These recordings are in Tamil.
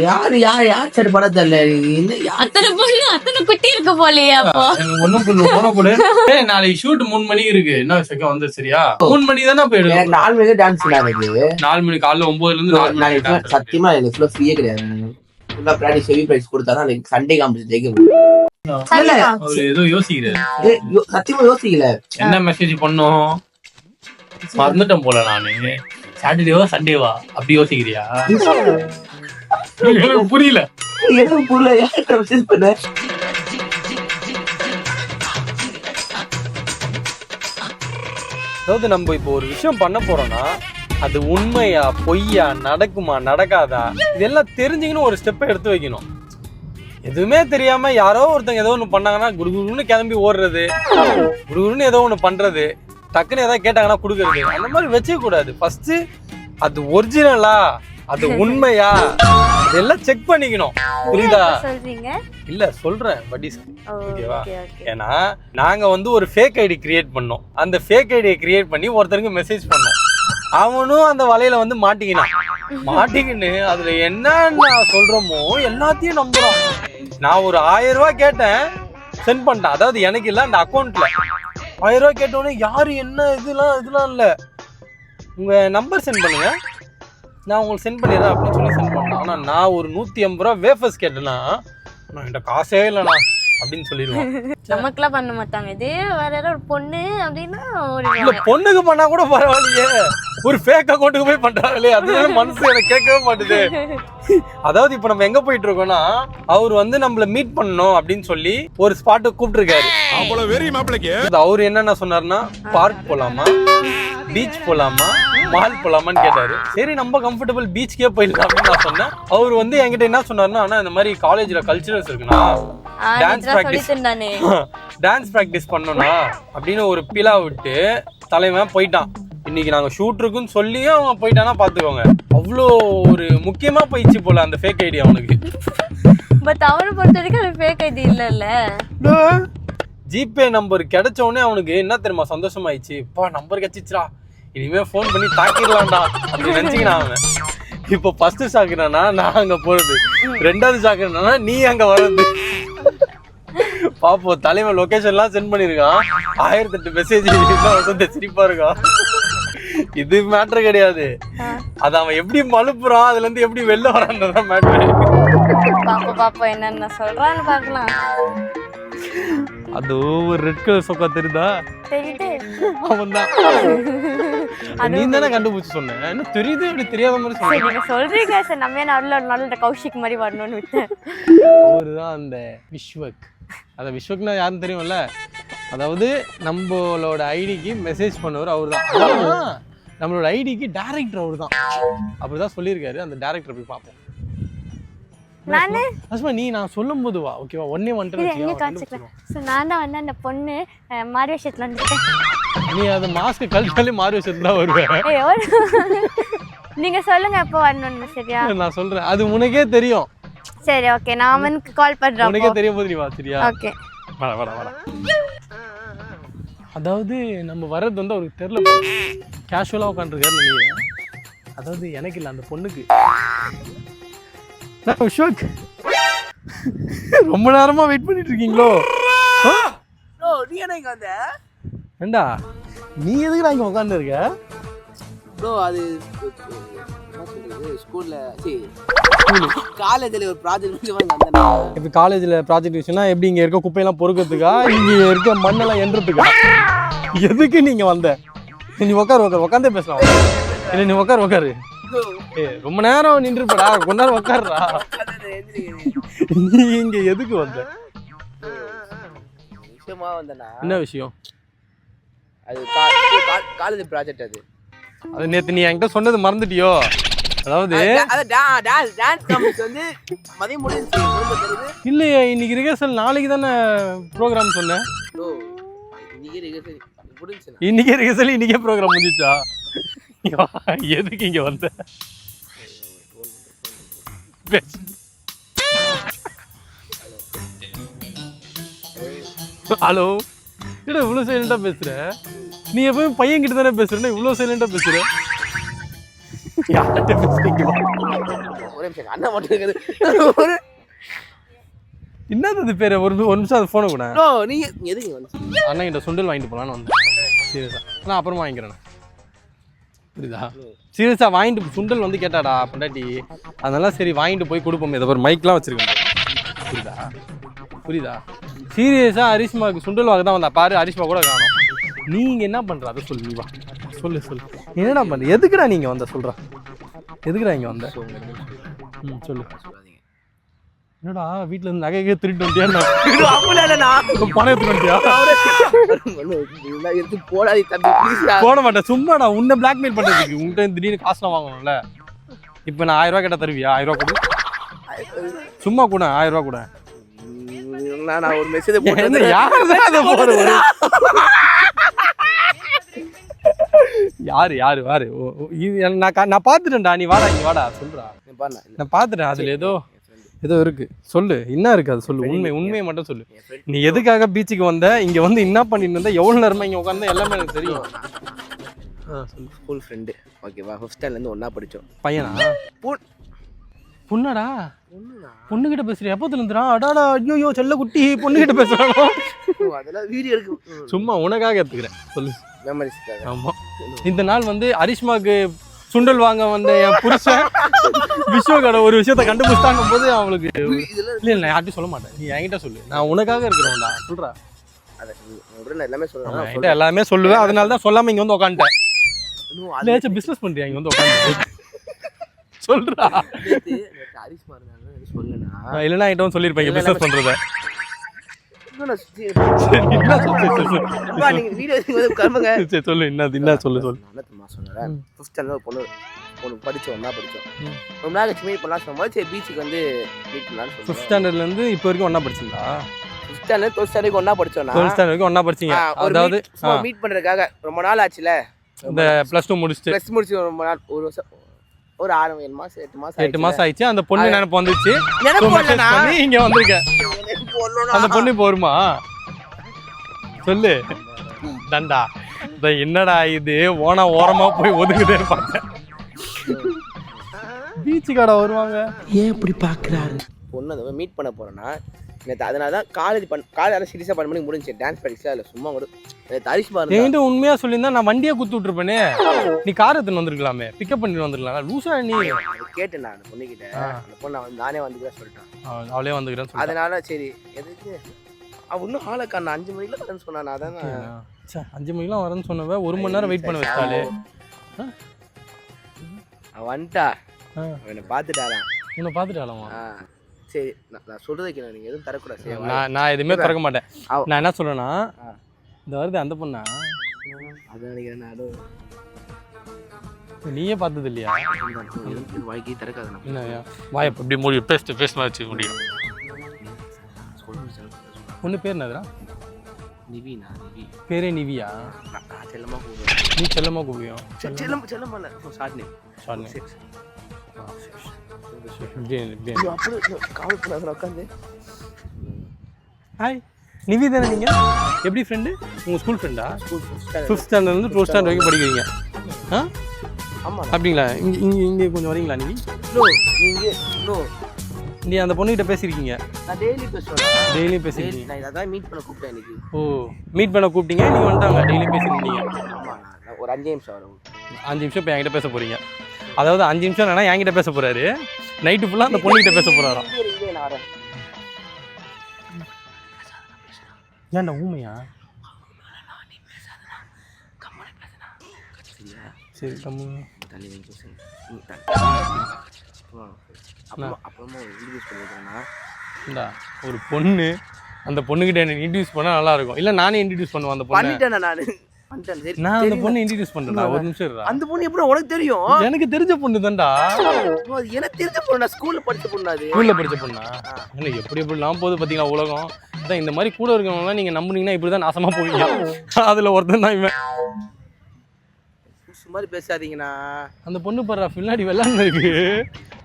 யாரு யார் யார் சரி பட தெரியல. அத்தனை பொண்ணு அத்தனை குட்டி இருக்க போலயே. அப்போ ஒண்ணும் போன போடு. நாளைக்கு ஷூட் 3 மணிக்கு இருக்கு. என்ன செகண்ட் வந்து சரியா 3 மணிக்கு தானே போயிடுது. 4 மணிக்கு டான்ஸ் எனக்கு 4 மணி காலைல 9ல இருந்து 4 மணி. சத்தியமா எனக்கு ஃபுல்லா ஃப்ரீயே கிடையாது. ஃபுல்லா பிராக்டிஸ் ஹெவி பிரைஸ் கொடுத்தாதான் எனக்கு சண்டே காம்படிஷன் ஜெயிக்க முடியும். அவரு ஏதோ யோசிக்கிறாரு. சத்தியமா யோசிக்கல. என்ன மெசேஜ் பண்ணோம் மறந்துட்டேன் போல. நானு சாட்டர்டேவா சண்டேவா அப்படி யோசிக்கிறியா? புரியல. அதாவது நம்ம இப்போ ஒரு விஷயம் பண்ண போறோம்னா அது உண்மையா பொய்யா நடக்குமா நடக்காதா இதெல்லாம் தெரிஞ்சுக்கணும். ஒரு ஸ்டெப்பை எடுத்து வைக்கணும். எதுவுமே தெரியாம யாரோ ஒருத்தங்க ஏதோ ஒண்ணு பண்ணாங்கன்னா குடுகுடுன்னு கிளம்பி ஓடுறது, குடுகுடுன்னு ஏதோ ஒண்ணு பண்றது, டக்குன்னு ஏதாவது கேட்டாங்கன்னா கொடுக்கறது, அந்த மாதிரி வச்சுக்க கூடாது. ஃபர்ஸ்ட் அது ஒரிஜினலா அது உண்மையா இதெல்லாம் செக் பண்ணிக்கணும். புரியுதா? இல்ல சொல்றேன் பட்டீஸ்க்கு. ஓகேவா? ஏன்னா நாங்க வந்து ஒரு ஃபேக் ஐடி கிரியேட் பண்ணோம். அந்த ஃபேக் ஐடியை கிரியேட் பண்ணி ஒருத்தருக்கு மெசேஜ் பண்ணோம். அவனும் அந்த வலையில வந்து மாட்டிக்கின்னு அதுல என்ன சொல்றோமோ எல்லாத்தையும் நம்புறான். நான் ஒரு 1000 ரூபாய் கேட்டேன், சென்ட் பண்ணிட்டேன். அதாவது எனக்கு இல்ல, அந்த அக்கௌண்ட்ல 1000 ரூபாய் கேட்டோன்னே யாரு என்ன இதெல்லாம் இல்ல, உங்க நம்பர் சென்ட் பண்ணுங்க நான் உங்களுக்கு சென்ட் பண்ணிடுறேன் அப்படின்னு சொல்லி சென்ட் பண்ணேன். ஆனா நான் ஒரு 150 ரூபா வேஃபர்ஸ் கேட்டேன்னா நான் என்கிட்ட காசே இல்லைண்ணா அப்படின்னு சொல்லிடுவோம். நமக்குலாம் பண்ண மாட்டாங்க. இதே வேற யாராவது ஒரு பொண்ணு அப்படின்னா இல்ல பொண்ணுக்கு பண்ணா கூட பரவாயில்லையே, ஒரு ஃபேக் அக்கௌண்ட்டுக்கு போய் பண்றாங்களே அதனால மனசு எனக்கு கேட்கவே மாட்டுது. அதாவது இப்ப நம்ம எங்க போயிட்டு இருக்கோம்னா அவர் வந்து நம்மள மீட் பண்ணணும் அப்படின்னு சொல்லி ஒரு ஸ்பாட்டுக்கு கூப்பிட்டுருக்காரு. அவரு என்னென்ன சொன்னாருன்னா பார்க் போலாமா, பீச் போலாமா, மால் போலாமான்னு கேட்டாரு. சரி நம்ம கம்ஃபர்டபுள் பீச்சுக்கே போயிடலாம் அப்படின்னு நான் சொன்னேன். அவர் வந்து என்கிட்ட என்ன சொன்னாருன்னா, ஆனா இந்த மாதிரி காலேஜ்ல கல்ச்சரல்ஸ் இருக்குண்ணா, டான்ஸ் பிராக்டிஸ் பண்ணணும்னா அப்படின்னு ஒரு பிலா விட்டு தலைவன் போயிட்டான். இன்னைக்கு நாங்க ஷூட் இருக்குன்னு சொல்லியும் அவன் போயிட்டானா பாத்துக்கோங்க. அவ்வளோ ஒரு முக்கியமா போயிடுச்சு போல அந்த ஃபேக் ஐடி அவனுக்கு. பட் அவனை பொறுத்த வரைக்கும் அது ஃபேக் ஐடி இல்ல. ஜிபே நம்பர் கிடைச்ச உடனே அவனுக்கு என்ன தெரியுமா சந்தோஷமாயிடுச்சு. இப்ப நம்பர் கிடைச்சிச்சுரா, இனிமே போன் பண்ணி தாக்கிடலாம்டா அப்படின்னு நினைச்சுக்கினா அவன். இப்போ ஃபர்ஸ்ட் ஷாக்குனா நான் அங்க போறது, 2வது ஷாக்குனா நீ அங்க வர்றது. பாப்போம் தலைவன் லொகேஷன்லாம் சென்ட் பண்ணிருக்கான். 1008 மெசேஜ் வந்து சிரிப்பா இருக்கான். இது மேட்ரு கிடையாது, அது அவன் எப்படி மழுப்புறான் அதுல இருந்து எப்படி வெளில வரான்றதான் மேட்ரு. பாப்போம் என்னென்ன சொல்றான்னு பாக்கலாம். அது ஒரு ரெட் கலர் சொக்கா தெரியுதா? தெரியுது. அவன்தான். நீ தானே கண்டுபிடிச்சு சொன்ன. என்ன தெரியுது அப்படி தெரியாத மாதிரி சொல்றீங்க. நீங்க சொல்றீங்க சார், நம்ம நல்ல கௌஷிக் மாதிரி வரணும்னு விட்டேன். அவருதான் அந்த விஸ்வக். அந்த விஸ்வக்னா யாருன்னு தெரியும்ல, அதாவது நம்மளோட ஐடிக்கு மெசேஜ் பண்ணவர் அவர் தான். நம்மளோட ஐடிக்கு டைரக்டர் அவர் தான். அப்படிதான் சொல்லியிருக்காரு. அந்த டைரக்டர் போய் பார்ப்போம். நீ நான் சொல்லும் போது வா, ஓகேவா? ஒன்னே வந்துட்டு நான் தான் வந்து அந்த பொண்ணு மாறு விஷயத்துல வந்துட்டேன். நீ அந்த மாஸ்க் கழட்டாலே மாறு விஷயத்துல தான் வருவேன். நீங்க சொல்லுங்க எப்போ வரணும்னு. சரியா? நான் சொல்றேன், அது உனக்கே தெரியும். சரி ஓகே, நான் அவனுக்கு கால் பண்றேன். உனக்கே தெரியும் போது நீ வா. சரியா? ஓகே வர. அதாவது நம்ம வர்றது வந்து அவருக்கு தெரியல, கேஷுவலா உட்காந்துருக்காரு நினைக்கிறேன். அதாவது எனக்கு இல்லை, அந்த பொண்ணுக்கு. விஸ்வக் ரொம்ப நேரமா வெயிட் பண்ணிட்டு இருக்கீங்களோ? நீ என்ன இங்க வந்த? ஏண்டா நீ எதுக்கு இங்க உட்கார்ந்து இருக்க? ப்ரோ அது ஸ்கூல்ல காலேஜ்ல ஒரு ப்ராஜெக்ட் விஷயம். இப்போ காலேஜ்ல ப்ராஜெக்ட் விஷயம்னா எப்படி இங்க இருக்க குப்பையெல்லாம் பொறுக்கிறதுக்கா, இங்க இருக்க மண்ணெல்லாம் எண்றதுக்கா? எதுக்கு நீங்க வந்த? நீ உட்காந்தே பேசலாம். இல்லை நீ உட்காரு. ரொம்ப நேரம் நின்றுப்படா, கொஞ்ச நேரம் உட்காருடா. நீ இங்க எதுக்கு வந்த? விஷயமா வந்தனா? என்ன விஷயம்? அது காலேஜ் ப்ராஜெக்ட். அது நேத்து நீ என்கிட்ட சொன்னது மறந்துட்டியோ? அதாவது டான்ஸ் காம்படிஷன் வந்து மதியம் முடிஞ்சு இல்லையே, இன்னைக்கு ரிஹர்சல், நாளைக்கு தானே ப்ரோக்ராம் சொன்னேன். இன்னைக்கே ரிஹர்சல், இன்னைக்கே ப்ரோக்ராம் முடிஞ்சிச்சா? எதுக்கு இங்க வந்த? ஹலோ, இல்ல இவ்வளவு சைலண்டா பேசுற? நீ எப்பவும் பையன் கிட்ட தானே பேசுற, இவ்வளவு சைலண்டா பேசுற? யார்கிட்ட பேசுறீங்க? ஒரே நிமிஷம் அண்ணா மட்டும் இருக்குது என்னது பேர் ஒரு நிமிஷம் அது ஃபோனை கூட நீங்க எதுக்கு வந்து அண்ணன் கிட்ட சுண்டல் வாங்கிட்டு போகலான்னு வந்தேன் சீரியஸா நான் அப்புறமா வாங்கிக்கிறேன் புரியுதா சீரியஸா வாங்கிட்டு சுண்டல் வந்து கேட்டாடா பொண்டாட்டி அதனால சரி வாங்கிட்டு போய் கொடுப்போம் இதை ஒரு மைக்லாம் வச்சிருக்கேன் புரியுதா சீரியஸா அரிஷ்மாவுக்கு சுண்டல் வாங்க தான் வந்தா பாரு அரிஷ்மா கூட காணும் நீங்க என்ன பண்ற அதை சொல்லு நீ வா சொல்லு என்னடா பண்ற எதுக்குடா நீங்க வந்த சொல்ற எதுக்குடா இங்க வந்த சொல்லு என்னடா வீட்டுல இருந்து நகையே திருட்டு வந்தியா பணம் எடுத்து வந்தியா போடாது தம்பி போட மாட்டேன் சும்மாடா உன்னை பிளாக்மெயில் பண்றதுக்கு உங்ககிட்ட திடீர்னு காசுலாம் வாங்கணும்ல இப்ப நான் 1000 ரூபாய் கேட்டா தருவியா 1000 ரூபாய் கொடு சும்மா கூட 1000 ரூபாய் கூட நான் ஒரு மெசேஜ் போட்டு யாரு நான் பாத்துட்டேன்டா நீ வாடா இங்க வாடா சொல்றா நான் பாத்துட்டேன் அதுல ஏதோ இருக்கு சொல்லு என்ன இருக்கு அது சொல்லு உண்மையை மட்டும் சொல்லு நீ எதுக்காக பீச்சுக்கு வந்த இங்க வந்து என்ன பண்ணிட்டு இருந்த எவ்வளவு நேரமா இங்க உட்கார்ந்தா எல்லாமே எனக்கு தெரியும் ஸ்கூல் ஃப்ரெண்டு ஓகேவா 5th ஸ்டாண்டர்ட்ல ஒண்ணா படிச்சோம் பையனா பொண்ணாடா பொண்ணுகிட்ட பேசுறியா எப்போதுல இருந்துடா அடாடா ஐயோ செல்ல குட்டி பொண்ணுகிட்ட பேசுறானோ அதெல்லாம் வீடியோ இருக்கு சும்மா உனக்காக எடுத்துக்கிறேன் சொல்லு மெமரிஸ்க்காக ஆமா இந்த நாள் வந்து அரிஷ்மாக்கு சுண்டல் வாங்க வந்த என் புருஷன் விஸ்வகட ஒரு விஷயத்த கண்டுபிடிச்சாங்கும் போது அவங்களுக்கு இல்ல நான் யார்ட்டையும் சொல்ல மாட்டேன் நீ என்கிட்ட சொல்லு நான் உனக்காக இருக்கிறேன்டா சொல்றா எல்லாமே சொல்லுவேன் என்கிட்ட எல்லாமே சொல்லுவேன் அதனால தான் சொல்லாம இங்க வந்து உட்காந்துட்டேன் பிசினஸ் பண்றியா இங்க வந்து உட்காந்து சொல்றா இல்லைன்னா என்கிட்ட சொல்லிருப்பேன் பிசினஸ் பண்றத சொல்லு என்ன சொல்லு பொண்ணு படிச்சோம் ஒண்ணா படிச்சோம் ரொம்ப நாள் மீட் பண்ணலாம் சொன்னோம் சரி பீச்சுக்கு வந்து மீட் பண்ணலாம் 5th ஸ்டாண்டர்ட்ல இருந்து இப்போ வரைக்கும் ஒண்ணா படிச்சீங்களா 5th ஸ்டாண்டர்ட் 12th ஸ்டாண்டர்ட் ஒண்ணா படிச்சோம் 12th ஸ்டாண்டர்ட் வரைக்கும் ஒண்ணா படிச்சீங்க அதாவது மீட் பண்றதுக்காக ரொம்ப நாள் ஆச்சுல இந்த +2 முடிச்சு ரொம்ப நாள் ஒரு வருஷம் ஒரு 6 மாசம் 8 மாசம் ஆயிடுச்சு அந்த பொண்ணு நினைப்பு வந்துச்சு நினைப்பு இங்க வந்திருக்க அந்த பொண்ணு இப்போ வருமா சொல்லு தண்டா என்னடா இது ஓரமா போய் ஒதுங்குதே பார்த்தேன் பீச்சு கடை வருவாங்க ஏன் இப்படி பாக்குறாரு பொண்ணு மீட் பண்ண போறேன்னா நேற்று அதனால தான் காலேஜ் சீரியஸாக 10 மணிக்கு முடிஞ்சு டான்ஸ் ப்ராக்டிஸாக இல்லை சும்மா கூட தரிஷ்மா என்கிட்ட உண்மையா சொல்லியிருந்தா நான் வண்டியை குத்து விட்டுருப்பேனே நீ கார் எடுத்துன்னு வந்திருக்கலாமே பிக்கப் பண்ணிட்டு வந்துருக்கலாம் லூசா நீ கேட்டேன் நான் அந்த பொண்ணுகிட்ட அந்த பொண்ணு நானே வந்துக்கிறேன் சொல்லிட்டேன் அவளே வந்துக்கிறேன் அதனால சரி எதுக்கு அவ இன்னும் ஆளுக்கா நான் 5 மணிக்கு வரேன்னு சொன்னான் அதான் 5 மணிக்கெல்லாம் வரேன்னு சொன்னவ 1 மணி நேரம் வெயிட் பண்ண வச்சாலே அவன் வந்துட்டா என்னை பார்த்துட்டாரான் உன்னை பார்த்துட்டாலாமா சரி நான் சொல்றதுக்கு நீங்க எதுவும் தரக்கூடாது நான் எதுவுமே திறக்க மாட்டேன் நான் என்ன சொல்றேன்னா இந்த வருது அந்த பொண்ணா அதான் நினைக்கிறேன் நீயே பார்த்தது இல்லையா வாய்க்கே திறக்காது வாய் எப்படி மூடி பேஸ்ட் வச்சு முடியும் பொண்ணு பேர் என்னதுடா நிவினா பேரே நிவியா நான் செல்லமா கூப்பிடுவேன் நீ செல்லமா கூப்பிடுவோம் செல்லமா இல்லை ஷார்ட் நேம் ஹாய் நிவி தானே நீங்க எப்படி ஃப்ரெண்டு உங்க ஸ்கூல் ஃப்ரெண்டா 5th ஸ்டாண்டர்ட்ல இருந்து 12th ஸ்டாண்டர்ட் வரைக்கும் படிக்கிறீங்க அப்படிங்களா இங்கே கொஞ்சம் வரீங்களா நிவி நீ அந்த பொண்ணுகிட்ட பேசியிருக்கீங்க நான் டெய்லி பேசியிருக்கீங்க நான் இதான் மீட் பண்ண கூப்பிட்டேன் இன்னைக்கு மீட் பண்ண கூப்பிட்டீங்க நீங்க வந்துட்டாங்க டெய்லி பேசியிருக்கீங்க ஒரு 5 நிமிஷம் வரும் 5 நிமிஷம் இப்போ என்கிட்ட பேச போறீங்க அதாவது 5 நிமிஷம் என்னன்னா என்கிட்ட பேச போறாரு நைட்டு ஃபுல்லா அந்த பொண்ணுகிட்ட பேச போறாராம் ஏன்டா ஊமையா சரி கம்மு ஒரு பொண்ணு அந்த பொண்ணுகிட்ட என்ன இன்ட்ரடியூஸ் பண்ணா நல்லா இருக்கும் இல்ல நானே இன்ட்ரடியூஸ் பண்ணுவேன் அந்த பொண்ணு நான் அந்த பொண்ணு இன்ட்ரடியூஸ் பண்றேன் ஒரு நிமிஷம் இருடா அந்த பொண்ணு எப்படி உனக்கு தெரியும் எனக்கு தெரிஞ்ச பொண்ணு தான்டா எனக்கு தெரிஞ்ச பொண்ணு ஸ்கூல்ல படிச்ச பொண்ணு அது ஸ்கூல்ல படிச்ச பொண்ணா என்ன எப்படிலாம் போகுது பாத்தீங்களா உலகம் அதான் இந்த மாதிரி கூட இருக்கவங்க நீங்க நம்புனீங்கன்னா இப்படிதான் நாசமா போவீங்க அதுல ஒருத்தன் தான் இவன் மாதிரி பேசாதீங்கண்ணா அந்த பொண்ணு பாரு பின்னாடி விளையாண்டு இருக்கு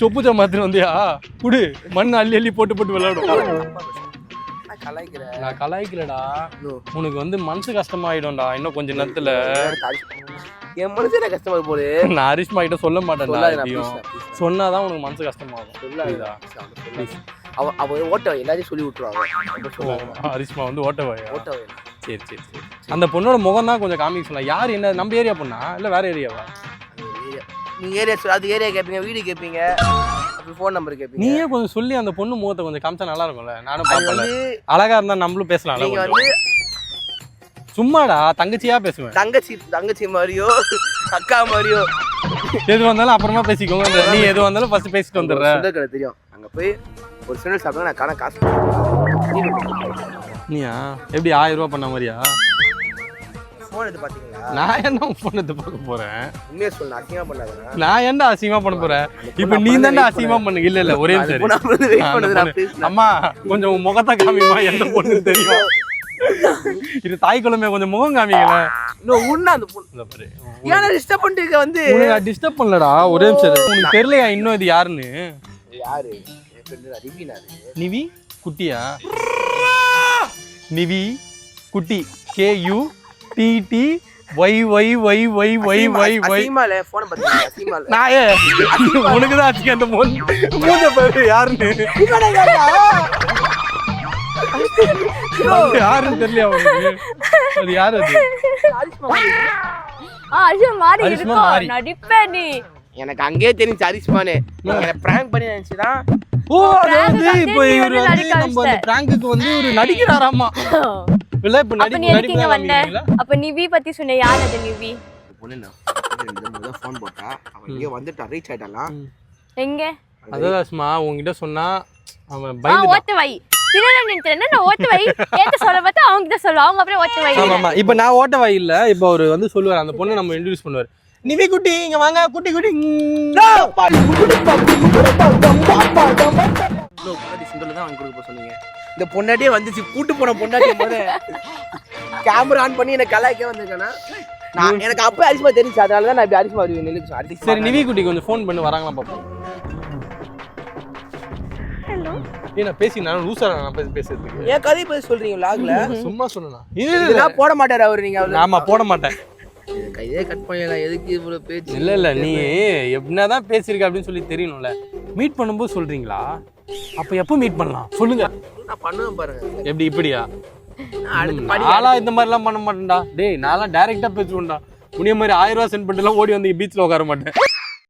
சொப்பு மாத்திரம் வந்தியா குடு மண் அள்ளி போட்டு விளையாடும் கலாய்க்கிறேன். நான் கலாய்க்கலடா. No. உனக்கு வந்து மனசு கஷ்டமாயிடும்டா இன்னும் கொஞ்ச நேரத்துல. என் மனசே எனக்கு கஷ்டமா போல. நான் அரிஷ்மா கிட்ட சொல்ல மாட்டேன்டா. சொல்லாதடா, எப்படியும் please, please. சொன்னாதான் உனக்கு மனசு கஷ்டமாகும். சொல்லாதடா. ப்ளீஸ். அவ ஓட்ட எல்லாரையும் சொல்லி விட்டுருவாங்க. அப்ப சொல்லுவாங்க. அரிஷ்மா வந்து ஓட்டவாயா? ஓட்ட சரி சரி சரி. அந்த பொண்ணோட முகம் தான் கொஞ்சம் காமிக்க சொல்லலாம். யார் என்ன நம்ம ஏரியா பொண்ணா இல்ல வேற ஏரியாவா? நீங்க ஏரியா அது ஏரியா கேட்பீங்க, வீடு கேட்பீங்க, அப்புறம் ஃபோன் நம்பர் கேட்பீங்க. நீயே கொஞ்சம் சொல்லி அந்த பொண்ணு முகத்தை கொஞ்சம் காமிச்சா நல்லா இருக்கும்ல. நானும் அது பாப்பல. வந்து அழகா இருந்தா நம்மளும் பேசலாம்ல. நீங்க கொஞ்சம். வந்து சும்மாடா தங்கச்சியா பேசுவேன். தங்கச்சி மாதிரியோ அக்கா மாதிரியோ எது வந்தாலும் அப்புறமா பேசிக்கோங்க. நீ எது வந்தாலும் ஃபர்ஸ்ட் பேசிட்டு வந்துடுற. சுண்டல் கடை தெரியும். அங்க போய் ஒரு சுண்டல் சாப்பிட்டா நான் காசு நீயா எப்படி 1000 ரூபாய் பண்ண மாதிரியா? ஃபோன் எடுத்து பாத்தீங்களா? நான் என்ன ஃபோன் எடுத்து பார்க்க போறேன்? உண்மையா சொல்லு, அசிங்கமா பண்ணாதடா. நான் ஏன்டா அசிங்கமா பண்ண போறேன்? இப்போ நீ தான்டா அசிங்கமா பண்ணு. இல்ல ஒரே சரி. வெயிட் பண்ணுது நான் பேசுறேன். அம்மா கொஞ்சம் உன் முகத்தை காமிமா. எந்த பொண்ணு தெரியும்? இது தாய் குழந்தை கொஞ்சம் முகம் காமிக்கல. இன்னும் உன்ன அந்த பொண்ணு இந்த பாரு. ஏன்னா டிஸ்டர்ப் பண்ணிட்டு வந்து உனக்கு டிஸ்டர்ப் பண்ணலடா. ஒரே நிமிஷம். உனக்கு தெரியலையா இன்னும் இது யாருன்னு? யாரு? என் ஃப்ரெண்ட் ரிவினாரு. நிவி குட்டியா? நிவி குட்டி KUTTYYYYYYY. அசிமால போன் பாத்தீங்களா? அசிமால நாயே உனக்கு தான் ஆச்சு அந்த மூஞ்ச பேரு யாருன்னு. யாருன்னு தெரியல அவனுக்கு. அது யாரு? அது அரிஷ்மா மாறி அரிஷ்மா மாறி. இருக்கும் நடிப்பே நீ. எனக்கு அங்கேயே தெரிஞ்சு அரிஷ்மானு. நீங்க என்ன பிராங்க் பண்ணி நினைச்சுதான். ஓ அதாவது இப்போ நீ இவரு வந்து வந்து நடிக்க நம்ம அந்த பிராங்குக்கு வந்து ஒரு நடிக்கிறாராமா. இல்ல இப்ப அப்ப நீ எதுக்கு இங்க வந்த? நடிக்கிறீங்களா? அப்ப நிவி பத்தி சொன்ன. யார் அது நிவி? பொண்ணு நான் ஃபோன் போட்டா அவன் இங்கே வந்துட்டா, ரீச் ஆயிட்டாலாம். எங்க? அதான் சும்மா உங்ககிட்ட சொன்னா அவன் ஆ பயந்துட்டான். ஓட்டு வை. பின்னால நின்னுட்டேன்னா நான் ஓட்டு வை. ஏத்த சொல்ல பார்த்தா அவங்க கிட்ட சொல்லுவா. அவங்க அப்படியே ஓட்டு வை. ஆமா இப்போ நான் ஓட்ட வாய் இல்ல. இப்போ அவர் வந்து சொல்லுவார் அந்த பொண்ணை நம்ம இன்ட்ரோடியூஸ் பண்ணுவார். நிவி குட்டி இங்க வாங்க குட்டி குட்டி. சிண்டல தான் வாங்கி கொடுக்க சொன்னீங்க. இந்த பொண்டாட்டியே வந்துச்சு, கூட்டு போன பொண்டாட்டியே போத கேமரா ஆன் பண்ணி என்ன கலாய்க்க வந்திருக்கேனா? நான் எனக்கு அப்ப அரிஷ்மா தெரிஞ்சு, அதனால தான் நான் இப்படி அரிஷ்மா வருவேன் நிலுக்கு. சரி நிவி குட்டி கொஞ்சம் ஃபோன் பண்ணி வராங்களா பாப்போம். ஹலோ. நான் பேசி நான் லூசா நான் பேசுறதுக்கு. ஏன் கதை பத்தி சொல்றீங்க vlogல? சும்மா சொன்னா இதெல்லாம் போட மாட்டாரு அவரு. நீங்க ஆமா போட மாட்டேன். கையே கட் பண்ணிடலாம். எதுக்கு இவ்வளவு பேச்சு? இல்ல நீ எப்படினாதான் பேசிருக்க அப்படின்னு சொல்லி தெரியணும்ல. மீட் பண்ணும்போது சொல்றீங்களா? அப்ப எப்போ மீட் பண்ணலாம் சொல்லுங்க. நான் பண்ணுவேன் பாருங்க. எப்படி இப்படியா? அடுத்து நாளா இந்த மாதிரி எல்லாம் பண்ண மாட்டேன்டா. டேய் நான்லாம் டைரக்டா பேசுவேன்டா. உனிய மாதிரி 1000 ரூபாய் சென்ட் பண்ணிட்டுலாம் ஓடி வந்து பீச்ல உட்கார மாட்டேன்.